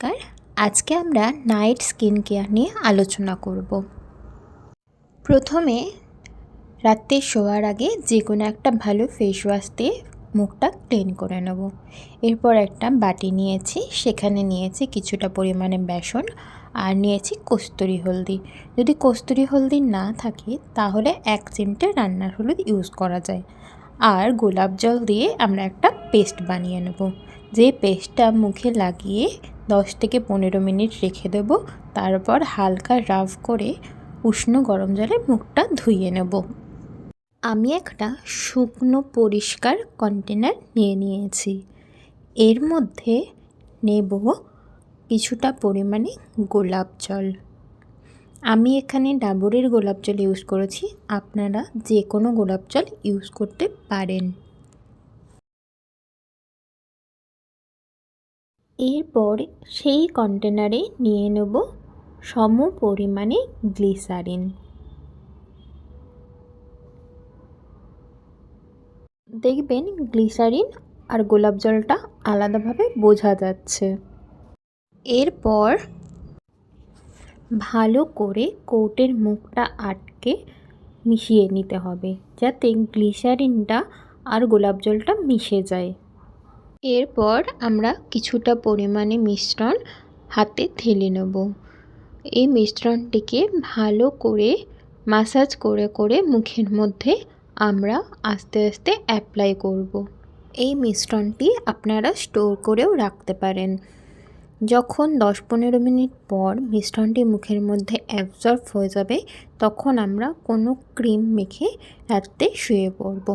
নমস্কার। আজকে আমরা নাইট স্কিন কেয়ার নিয়ে আলোচনা করব। প্রথমে রাতে শোয়ার আগে যে কোনো একটা ভালো ফেস ওয়াশ দিয়ে মুখটা ক্লিন করে নেব। এরপর একটা বাটি নিয়েছি, সেখানে নিয়েছি কিছুটা পরিমাণে বেসন আর নিয়েছি কস্তুরি হলদি। যদি কস্তুরি হলদি না থাকে তাহলে 1 চিমটে রান্নার হলুদ ইউজ করা যায়। আর গোলাপ জল দিয়ে আমরা একটা পেস্ট বানিয়ে নেব। যে পেস্টটা মুখে লাগিয়ে 10 থেকে 15 মিনিট রেখে দেব। তারপর হালকা রাব করে উষ্ণ গরম জলে মুখটা ধুয়ে নেব। আমি একটা শুকনো পরিষ্কার কন্টেনার নিয়ে নিয়েছি। এর মধ্যে নেব কিছুটা পরিমাণে গোলাপ জল। আমি এখানে ডাবরের গোলাপ জল ইউজ করেছি, আপনারা যে কোনো গোলাপ জল ইউজ করতে পারেন। এরপর সেই কন্টেনারে নিয়ে নেব সম পরিমাণে গ্লিসারিন। দেখবেন গ্লিসারিন আর গোলাপ জলটা আলাদাভাবে বোঝা যাচ্ছে। এরপর ভালো করে কোটের মুখটা আটকে মিশিয়ে নিতে হবে, যাতে গ্লিসারিনটা আর গোলাপ জলটা মিশে যায়। এরপর আমরা কিছুটা পরিমাণে মিশ্রণ হাতে ঢেলে নেব। এই মিশ্রণটিকে ভালো করে মাসাজ করে করে মুখের মধ্যে আমরা আস্তে আস্তে অ্যাপ্লাই করব। এই মিশ্রণটি আপনারা স্টোর করেও রাখতে পারেন। যখন 10-15 মিনিট পর মিশ্রণটি মুখের মধ্যে অ্যাবজর্ব হয়ে যাবে, তখন আমরা কোনো ক্রিম মেখে রাতে শুয়ে পড়ব।